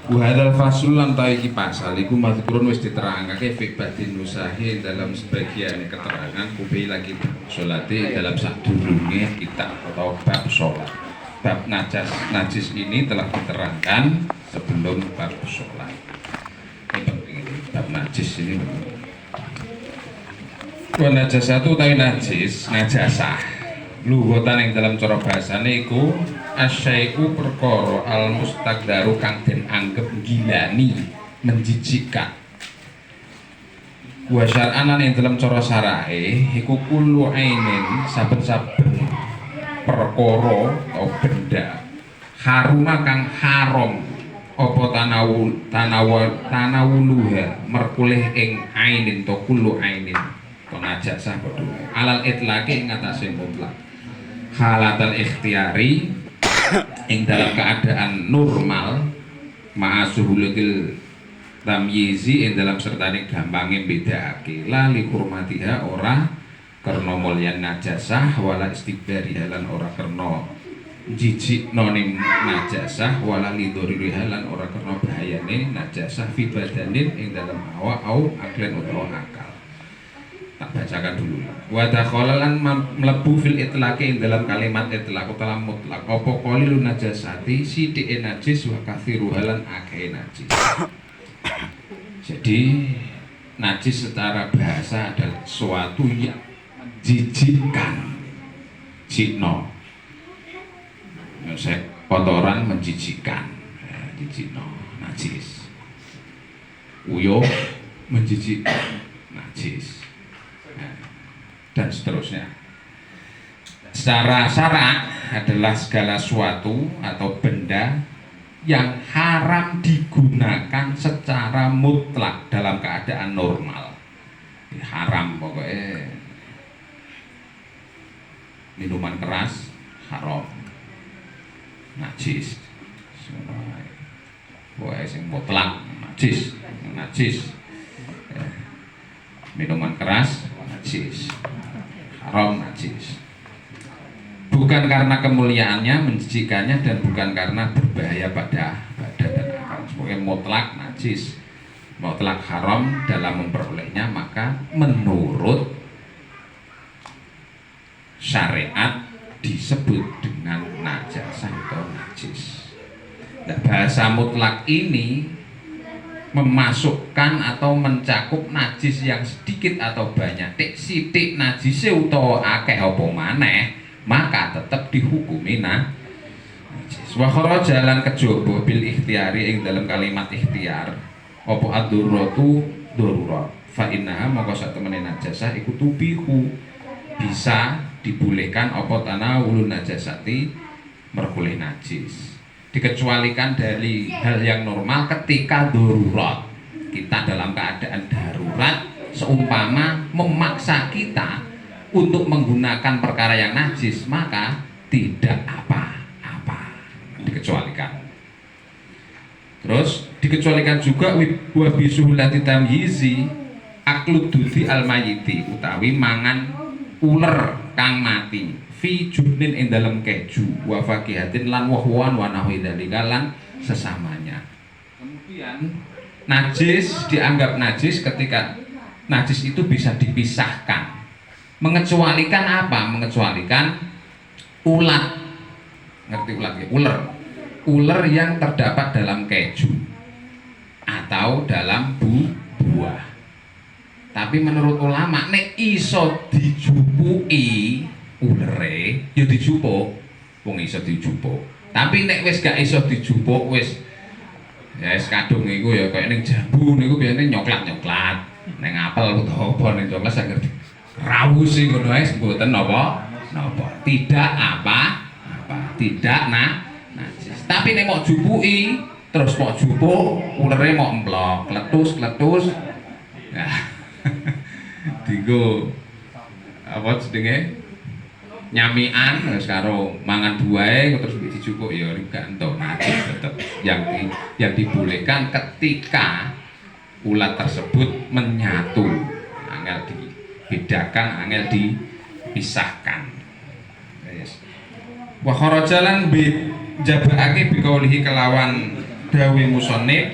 Wa hadzal fasul lan ta iki pasal iku mazkurun wis diterangake fi badin nusahi dalam sebagian keterangan kubi lagi salate dalam sadurunge kita atau bab salat. Bab najis ini telah diterangkan sebelum bab salat. Ini bab najis ini. Wa najasatu ta najis, najasah. Lughatan ing dalam cara bahasane iku asyai'u perkara al mustaqdaru kang den anggep gilani menjijikkan. Wa syar'an lan ing dalam cara syarae iku kullu ainin saben-saben perkara atau benda haruma kang haram apa tanawuluha merkulih ing ainin to kullu ainin to najasah padha alal itlaqi ing atase mutlak halatal ikhtiyari ing dalam keadaan normal ma'asuhulatil tamyizi ing dalam sertane gampange bedakake la li hurmatiha ora karena mulyan najasah wala istikbari halan ora karena jijik noning najasah wala lidhori halan ora karena bahayane najasah fi badanin ing dalam awak au aklen utawa akal. Tak bacakan dulu. Wa dakhalalan mlebu fil itlaqi ing dalam kalimat itlaq utawa mutlak apa qalilun najasati sithike najis wa kathiru halan akeh najis. Jadi najis secara bahasa adalah suatu yang jijikkan. Jikno. Kotoran menjijikkan. Jijikno najis. Uyuh menjijikkan najis. Dan seterusnya. Secara syarak adalah segala sesuatu atau benda yang haram digunakan secara mutlak dalam keadaan normal. Haram pokoknya. Minuman keras haram, najis. Pokoknya sing mutlak najis, najis. Minuman keras najis, haram najis. Bukan karena kemuliaannya, menjijikannya, dan bukan karena berbahaya pada badan dan akal. Sebagai mutlak najis, mutlak haram dalam memperolehnya, maka menurut syariat disebut dengan najasah atau najis. Nah, bahasa mutlak ini memasukkan atau mencakup najis yang sedikit atau banyak. Tik sitik najise utawa akeh apa maneh, maka tetap dihukumi najis. Wa kharaja lan kejaba bil ikhtiyari ing dalam kalimat ikhtiar apa ad-daruratu darurat. Fa innaha maka satemene najasah iku tubihu bisa dibolehkan apa tanawulun najasati merkulih najis. Dikecualikan dari hal yang normal ketika darurat. Kita dalam keadaan darurat seumpama memaksa kita untuk menggunakan perkara yang najis, maka tidak apa-apa, dikecualikan. Terus dikecualikan juga wabi suhulati tamyizi aklud dudhi al-mayiti utawi mangan uler kang mati fi junin ing dalam keju wa fakihatin lan wahwan wa nahwi dzalika lan sesamanya. Kemudian najis dianggap najis ketika najis itu bisa dipisahkan. Mengecualikan apa? Mengecualikan ulat. Ngerti ulat ya? Uler. Uler yang terdapat dalam keju atau dalam buah. Tapi menurut ulama nek iso dijupuki ulere ya dijupuk, wong iso dijupuk. Tapi nek wis gak iso dijupuk wis ya wis kadung iku ya kaya ning jambu niku biasane nyoklat-nyoklat. Ning apel utawa apa ning coklat sak ngerti. Rawuh sing ngono ae mboten napa? Tidak apa-apa. Tidak najis. Tapi nek mau jupuki terus mau jupuk, ulere mau emplok, kletus-kletus. Nah, digo apa jenenge? Nyamian terus karo mangan buahe terus dijupuk ya gak entuk najis tetep yang dibolehkan ketika ulat tersebut menyatu, angel dibedakan, angel dipisahkan. Yes. Wa kharajalan bi jabake bi kaulihi kelawan dawe musonib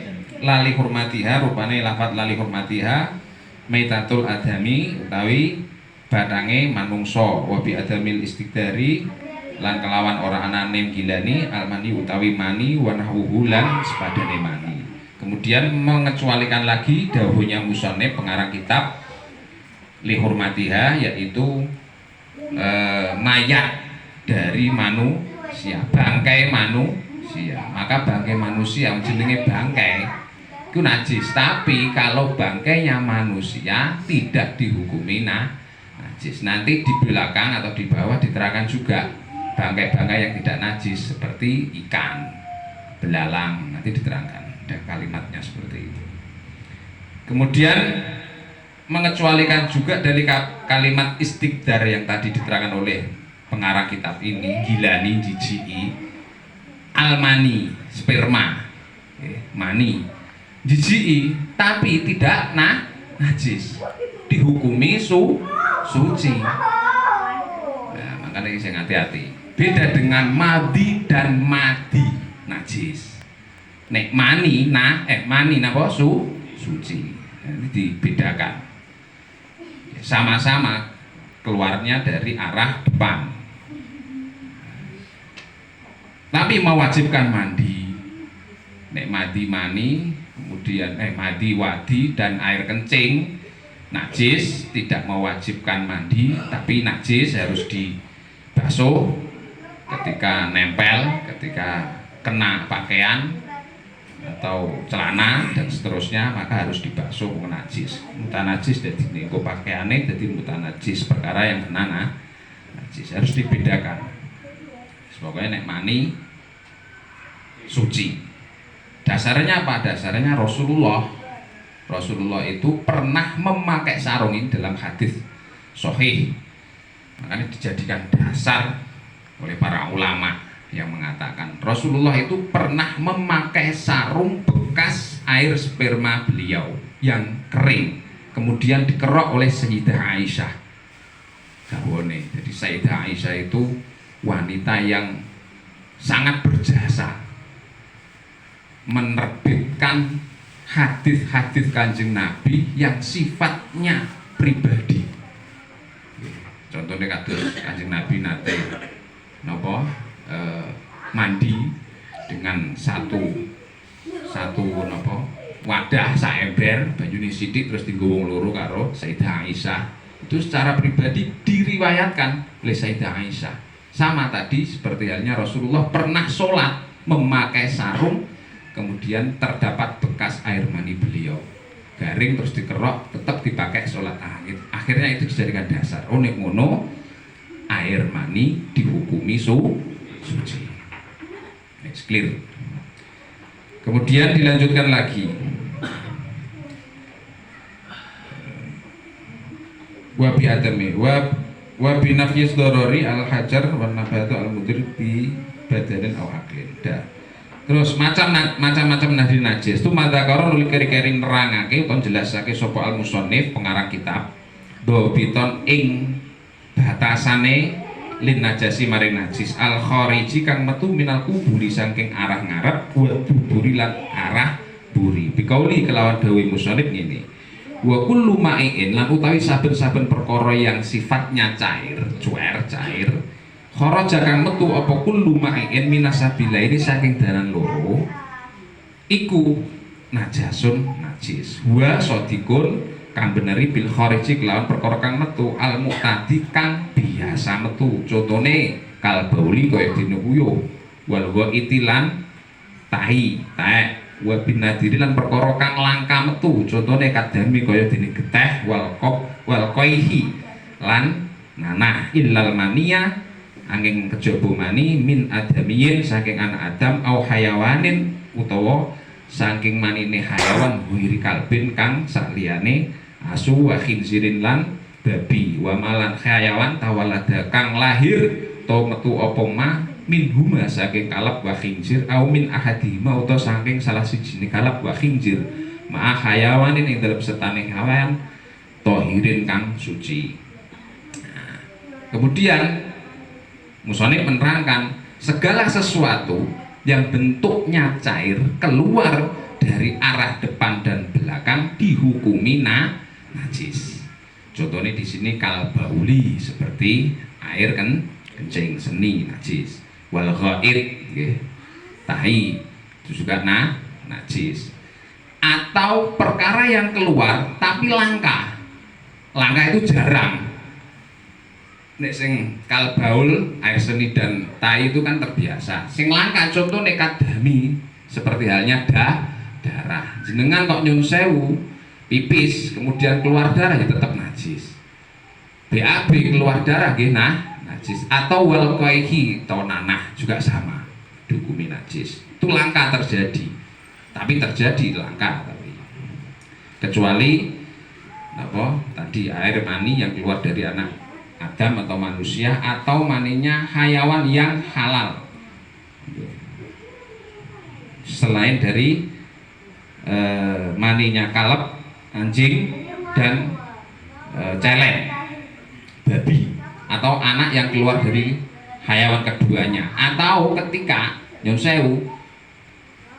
lali hurmatiha, rupane lafat lali hurmatiha maitatul adami utawi batange manungsa, wa bi adamil istiqdari lan kelawan ora anane gilani almani utawi mani wa nahwuhu lan sepadane mani. Kemudian mengecualikan lagi dawuhnya musonib pengarang kitab li hurmatiha, yaitu mayat dari manusia, bangkai manusia. Maka bangkai manusia jenenge bangkai itu najis, tapi kalau bangkainya manusia tidak dihukumi najis. Nanti di belakang atau di bawah diterangkan juga bangkai-bangkai yang tidak najis seperti ikan, belalang, nanti diterangkan ada kalimatnya seperti itu. Kemudian mengecualikan juga dari kalimat istiqdar yang tadi diterangkan oleh pengarang kitab ini, gilani, jijii, almani, sperma, mani, jijii, tapi tidak najis, dihukumi suci. Nah, makanya saya hati-hati. Beda dengan madi dan madi, najis. Nek mani, mani napa suci. Ini dibedakan. Sama-sama keluarnya dari arah depan, tapi mewajibkan mandi. Nek madi mani, kemudian madi wadi dan air kencing najis, tidak mewajibkan mandi, tapi najis harus dibasuh ketika nempel, ketika kena pakaian atau celana dan seterusnya, maka harus dibasuh najis. Mutanajis jadi niku pakaiane jadi mutanajis, perkara yang kena najis harus dibedakan. Pokoknya nek mani suci. Dasarnya apa? Dasarnya Rasulullah itu pernah memakai sarung ini dalam hadis sahih. Makanya dijadikan dasar oleh para ulama yang mengatakan Rasulullah itu pernah memakai sarung bekas air sperma beliau yang kering, kemudian dikerok oleh Sayyidah Aisyah. Jadi Sayyidah Aisyah itu wanita yang sangat berjasa menerbitkan hadis-hadis Kanjeng Nabi yang sifatnya pribadi. Contohnya kados Kanjeng Nabi nate napa mandi dengan satu napa wadah saember banyune sithik terus dienggo wong loro karo Sayyidah Aisyah. Itu secara pribadi diriwayatkan oleh Sayyidah Aisyah. Sama tadi seperti halnya Rasulullah pernah sholat memakai sarung, kemudian terdapat bekas air mani beliau garing terus dikerok, tetap dipakai sholat akhirnya itu dijadikan dasar. Nek ngono air mani dihukumi suci. It's clear. Kemudian dilanjutkan lagi. Wa bi adami wa bi nafyis darari al hajar wa nabatu al mudir bi badanin aw aqlin. Terus macam-macam najis itu madakara nuli keri-keri nerangake utawa jelasake sapa al musannif pengarang kitab dobiton ing batasane lin najasi maring najis al khariji kang metu minal kuburi saking arah ngarep wa buburi lan arah buri. Bikauli kelawan dawuh musannif ngene. Wa kullu ma'in lan utawi saben-saben perkara yang sifatnya cair, cair. Kharaja kang metu apa kullu ma'in minasabila ini saking dalan loro iku najasun najis. Wa sodikun kang beneri bil khariji kelawan perkara kang metu al muqtadi kang biasa metu. Contone kal bauli kaya dene uyuh wal wa itilan tahi wa bin nadiri lan perkara kang langka metu. Contone kadami kaya dene geteh wal qaihi lan nanah illal mania angin kejaba mani min adamiyin saking anak Adam au hayawanin utawa saking manine hayawan wiri kalbin kang sakliyane asu wa khinzirin lan babi wa malan hayawan tawalada kang lahir to metu apa ma min huma saking kalab wa khinzir au min ahadihima utawa saking salah sijine kalab wa khinzir ma hayawanin ing dalem setane hawan tohirin kang suci. Kemudian musonif menerangkan segala sesuatu yang bentuknya cair keluar dari arah depan dan belakang dihukumi najis. Contohnya di sini kal bauli seperti air kencing seni najis. Wal ghaid nggih. Tahi itu juga najis. Atau perkara yang keluar tapi langka. Langka itu jarang. Nek sing kal baul air seni dan tai itu kan terbiasa. Sing langka contoh nekat dami seperti halnya darah. Jenengan kok nyun sewu pipis kemudian keluar darah ya tetap najis. BAB keluar darah nggih najis. Atau wal qaihi atau nanah juga sama dihukumi najis. Itu langka terjadi. Tapi terjadi langka tapi. Kecuali apa? Tadi air mani yang keluar dari anak Adam atau manusia atau maninya hayawan yang halal selain dari maninya kaleb, anjing dan celeng, babi atau anak yang keluar dari hayawan keduanya. Atau ketika nyon sewu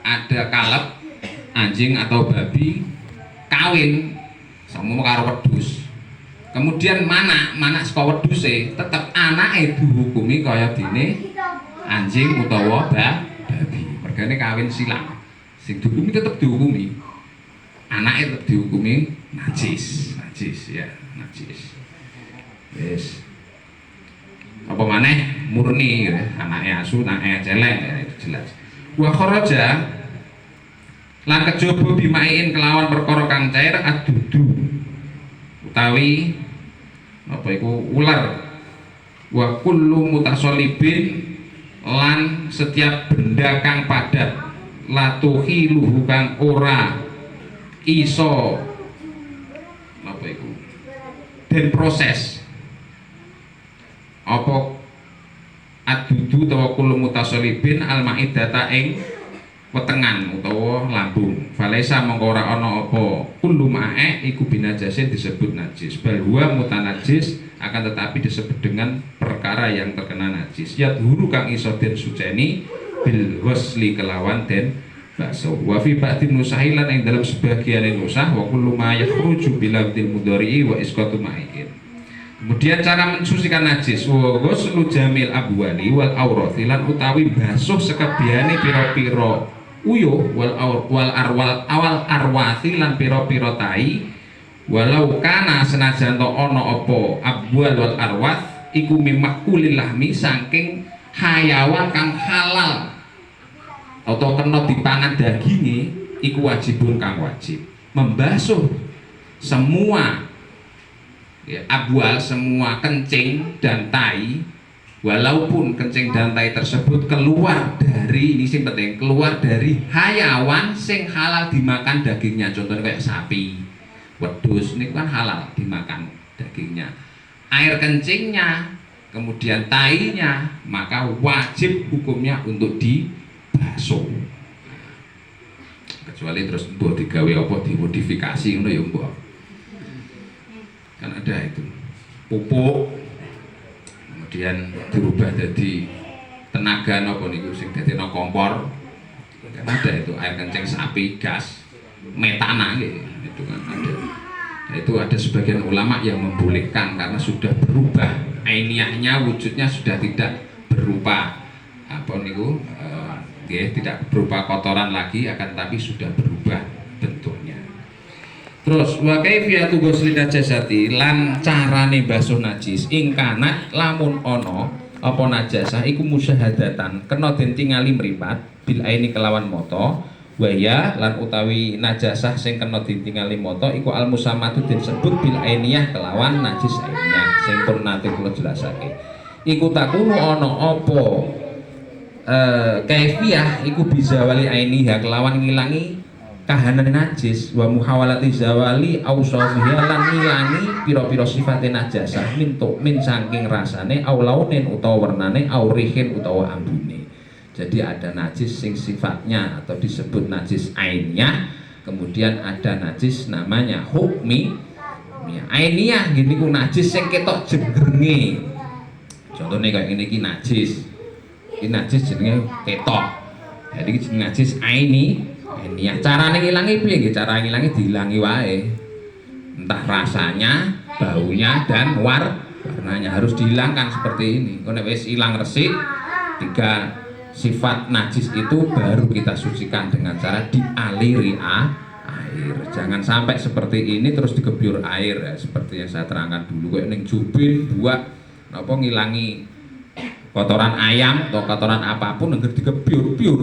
ada kaleb, anjing atau babi kawin sama karo wedhus. Kemudian mana saka wedhuse tetep anake dihukumi kaya dene anjing utawa babi. Mergane kawin silang. Sing dihukumi tetep dihukumi. Anake tetep dihukumi najis ya, najis. Wis. Apa maneh murni ya, anake asu, anake celeng ya, itu jelas. Wa kharaja lan kejaba bimain kelawan perkara kang cair adudu utawi apa iku ular. Wa kullu mutasolibin lan setiap benda kang padat latuhi luhu kang ora iso apa iku den proses apa adudu utawa kullu mutasolibin al maidata ing wetengan utawa lambung. Falaisa mongko ora ana apa kullu ma'e iku binajasin disebut najis. Bal huwa mutanajis akan tetapi disebut dengan perkara yang terkena najis. Ya huru kang iso den suceni bil ghusli kelawan den bakso. Wa fi ba'din nusahilan ing dalam sebagian nusah wa kullu ma yakhruju bil abdil mudhari'i wa isqatu ma'in. Kemudian cara mensucikan najis wa ghuslu jamil abwali wal aurati lan utawi basuh sekabehane pira-pira uyuh wal arwati lan pira-pira tai walau kana senajan to ana apa abwal wal arwat iku mimakulil lahmi saking hayawan kang halal atau kena dipangan daginge iku wajibun kang wajib membasuh semua ya, abwal semua kencing dan tai walaupun kencing dan tai tersebut keluar dari ini sing penting keluar dari hayawan sing halal dimakan dagingnya. Contohnya kayak sapi, wedhus ini kan halal dimakan dagingnya. Air kencingnya kemudian tainya maka wajib hukumnya untuk dibasuh. Kecuali terus mbok digawe apa dimodifikasi ngono ya mbok. Kan ada itu pupuk kemudian dirubah jadi tenaga nopo niku sing dadekno kompor. Kan ada itu air kencing sapi gas metana gitu kan ada. Nah, itu ada sebagian ulama yang membolehkan karena sudah berubah ainiyahnya, wujudnya sudah tidak berupa apa niku tidak berupa kotoran lagi akan tapi sudah berubah bentuknya. Terus wa kaifiyatu ghusli najasati lan carane basuh najis ing kana lamun ana apa najasah iku musyahadatan kena den tingali mripat bil aini kelawan mata wa ya lan utawi najasah sing kena den tingali mata iku al musamatu disebut bil ainiyah kelawan najis ainiyah sing pun nate kula jelasake iku takunu ana apa kaifiyah iku bisa wali ainiha kelawan ngilangi kahanan najis wa muhawalati zawali ausafiha lan ngilangi pira-pira sifate najasah min saking rasane au launin utawa wernane au rihin utawa ambune. Jadi ada najis sing sifatnya atau disebut najis ainiyah, kemudian ada najis namanya hukmi ainiyah gini ku najis sing ketok jenenge. Contohnya kayak gini ki najis. Ini najis jenenge ketok. Jadi najis ainiyah. Carane ngilangi piye nggih? Cara ngilangi dihilangi wae. Entah rasanya, baunya dan warnanya harus dihilangkan seperti ini. Kalau wis hilang resik, 3 sifat najis itu baru kita sucikan dengan cara dialiri air. Jangan sampai seperti ini terus digebyur air ya, seperti yang saya terangkan dulu kayak ning jubin buat napa ngilangi kotoran ayam atau kotoran apapun nengger digebyur-byur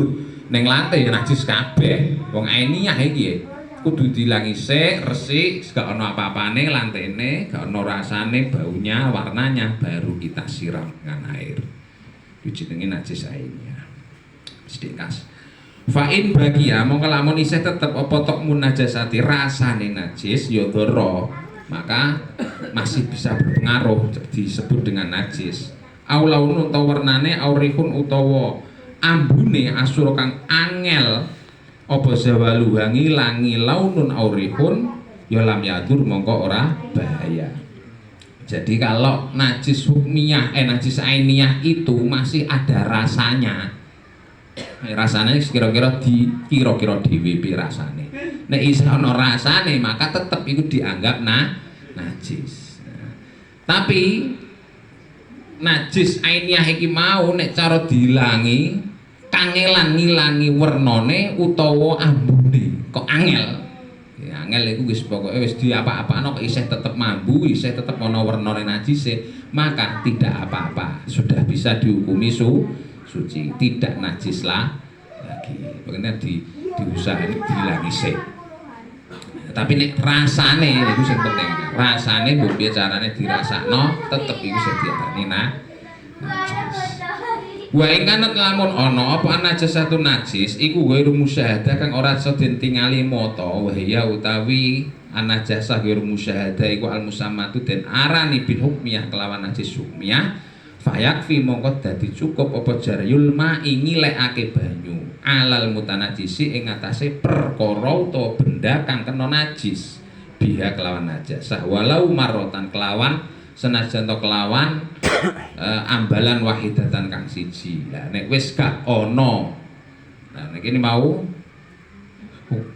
ning lantai najis kabeh. Wong ainiyah iki kudu dilangi sik, resik, gak ono apa-apane lantene, gak ono rasane, baunya, warnanya, baru kita siram dengan air. Itu jenenge najis ainiyah. Sedikas. Fa'in bagia mongko lamun isih tetep apa tok munajasati rasane najis ya dhara, maka masih bisa berpengaruh disebut dengan najis. Aulaun utawa warnane aurihun utawa ambune asura kang angel apa zawaluha ngilangi launun aurihun ya lam yadur mongko ora bahaya. Jadi kalau najis hukmiyah najis ainiyah itu masih ada rasanya. Rasanya kira-kira dhewe pi rasane. Nek isih ana rasane maka tetep itu dianggap najis. Tapi najis ainiyah iki mau nek cara diilangi kangelan ngilangi wernane utawa ambune kok angel. Ya angel iku wis pokoke wis di apa-apano kok isih tetep mambu, isih tetep ana wernane najise, maka tidak apa-apa, sudah bisa dihukumi suci, tidak najis lagi. Pokoknya diusahakan diilangi sik. Tapi nek rasane iku sing penting. Rasane mbok piye carane dirasakno tetep iku sing diarani najis. Wa ing kanut lamun ana apa najasatu najis iku ghairu musyahadah kang ora iso ditingali mata wa hiya utawi anajasah ghairu musyahadah iku al musammatu den arani bil hukmiyah kelawan najis hukmiyah fayakfi mongko dadi cukup apa jaryul ma'i ngilekake banyu alal mutanajisi ing atase perkara utawa benda kang kena najis biha kelawan najasah walau marotan kelawan senajan to kelawan ambalan wahidatan kang siji. Lah nek wis gak ono. Nah nek ini mau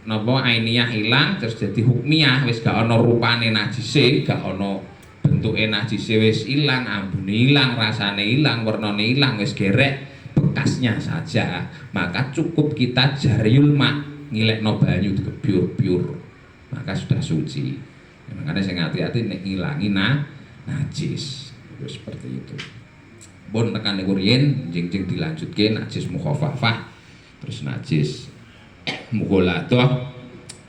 napa ainiyah ilang terus jadi hukmiyah wis gak ono rupane najise, gak ono bentuke najise wis ilang, ambune ilang, rasane ilang, warnane ilang, wis gerek bekasnya saja. Maka cukup kita jaryul ma ngilekno banyu digebyur-byur. Maka sudah suci. Makanya sing hati-hati nek ngilangi najis itu seperti itu. Pun tekan niku riyen jeng-jeng dilanjutke najis mukhafafah, terus najis mughalathah,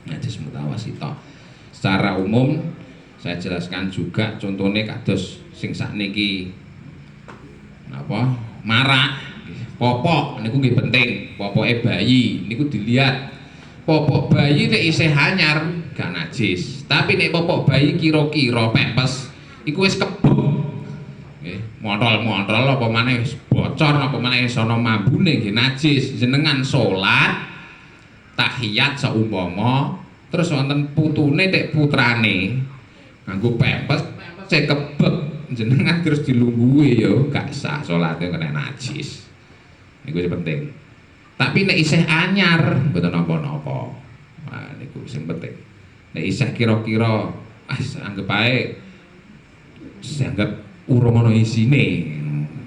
najis mutawasithah. Secara umum saya jelaskan juga contohnya kados sing sakniki napa marak, popok niku nggih penting, popoke bayi niku dilihat. Popok bayi nek isih anyar gak najis, tapi nek popok bayi kira-kira pepes iku wis kebek nggih montol-montol apa maneh wis bocor apa maneh wis ana mambune nggih najis. Jenengan salat tahiyat saumpama terus wonten putune tek putrane nganggo pempes kebek jenengan terus dilungguhi ya gak sah salate kena najis. Niku penting. Tapi nek isih anyar mboten napa-napa. Nah niku sing penting. Nek isih kira-kira anggap ae dianggap urung ana isine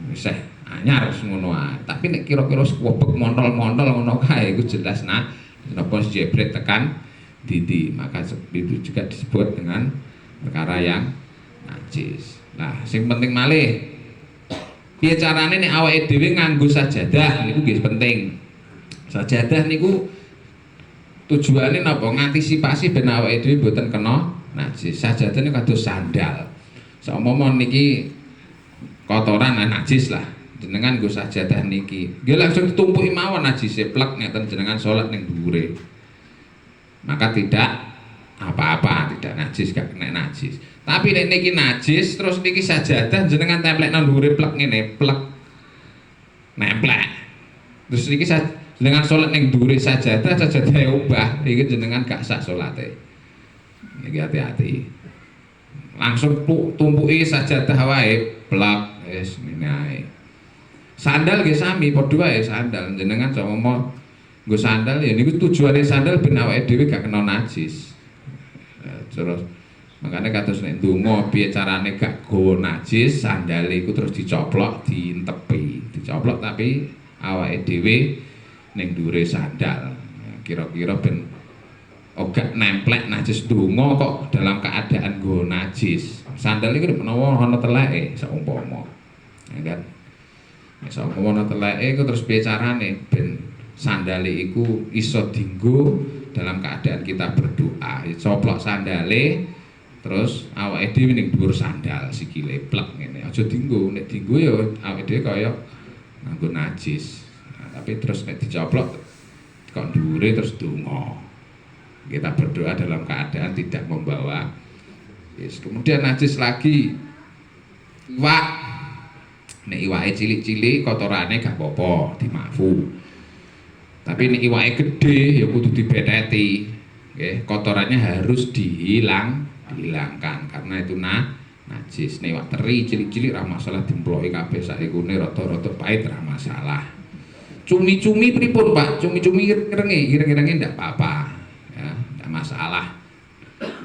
isih anyar ngono ae. Tapi nek kira-kira webek montol-montol ngono kae iku jelas napa jebret tekan didi, maka itu juga disebut dengan perkara yang najis. Nah, sing penting malih piye carane nek awake dhewe nganggo sajadah niku nggih penting. Sajadah niku tujuane napa ngantisipasi ben awake dhewe mboten kena najis. Sajadah niku kados sandal. Saumpama niki kotoran najis lah, jenengan nggo sajadah niki. Nggih langsung ditumpuki mawon najise plek ngeten jenengan salat ning dhuwure. Maka tidak apa-apa, tidak najis, gak kena najis. Tapi nek niki najis terus niki sajadah jenengan templek nang dhuwure plek ngene, plek. Nemplek. Terus niki jenengan salat ning dhuwure sajadah obah, iki jenengan gak sah salate. Niki hati-hati. Langsung tumpuki sajadah wae plak wis ngene ae. Sandal nggih sami padha wae sandal jenengan sama nggo sandal ya niku tujuane sandal ben awake dhewe gak kena najis. Terus makanya kados nek ndonga piye carane gak gawa najis, sandale iku terus dicoplok, dientepi. Dicoplok tapi awake dhewe ning dhuwure sandal. Kira-kira ben ora nemplek najis ndonga kok dalam keadaan nggawa najis. Sandal iku menawa ana teleke saumpama. Ya kan? Nek saumpama ana teleke iku terus piye carane ben sandale iku iso dienggo dalam keadaan kita berdoa. Coplok sandale terus awake dhewe ning dhuwur sandal sikile plek ngene. Aja dienggo, nek dienggo ya awake dhewe kaya nganggo najis. Nah, tapi terus nek dicoplok kok dhuwure terus donga. Kita berdoa dalam keadaan tidak membawa. Yes. Kemudian najis lagi iwak. Nek iwake cilik-cilik kotorane gak apa-apa, dimafu. Tapi nek iwake gede ya kudu dibeteti. Nggih, kotorannya harus dihilangkan karena itu najis. Nek iwak teri cilik-cilik ra masalah dimploki kabeh saikune rada-rada pahit ra masalah. Cumi-cumi pripun, Pak? Cumi-cumi ireng-irenge ndak apa-apa. Ya, ndak masalah.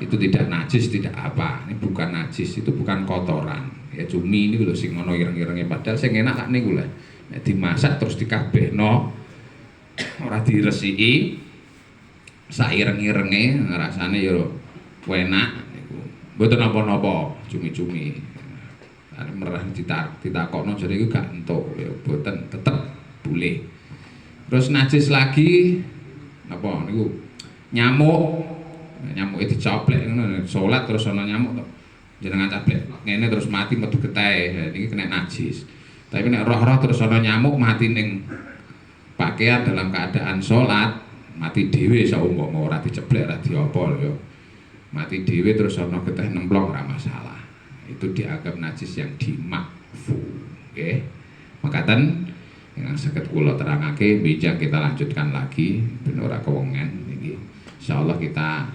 Itu tidak najis, tidak apa. Ini bukan najis, itu bukan kotoran. Ya cumi ini lho sing ono ireng-irenge padahal sing enak lak niku lho. Nek dimasak terus dikabehno ora diresiki saireng-irenge rasane ya enak niku. Mboten napa-napa cumi-cumi. Arep merah ditakokno jare iku gak entuk ya mboten tetep boleh. Terus najis lagi napa niku? Nyamuk. Nyamuke dicoplek ngono salat terus ana nyamuk to. Jenengan caplek ngene terus mati metu getih. Niki kena najis. Tapi nek roh-roh terus ana nyamuk mati ning pakaian dalam keadaan sholat mati dhewe saumpama ora diceblek ora diapa ya mati dhewe terus ana getih nemplok ora masalah. Itu dianggap najis yang dimakfu. Nggih. Makaten yang saged kula terangake bijak kita lanjutkan lagi ben ora kewengen niki. Insyaallah kita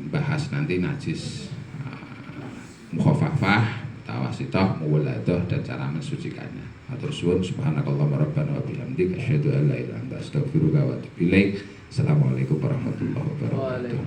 bahas nanti najis mukhafafah, tawasithah, muwaladah dan cara mensucikannya. Matur suwun subhanakallahumma rabbana wa bihamdika asyhadu an la ilaha illa anta astaghfiruka wa atubu ilaik. Assalamualaikum warahmatullahi wabarakatuh.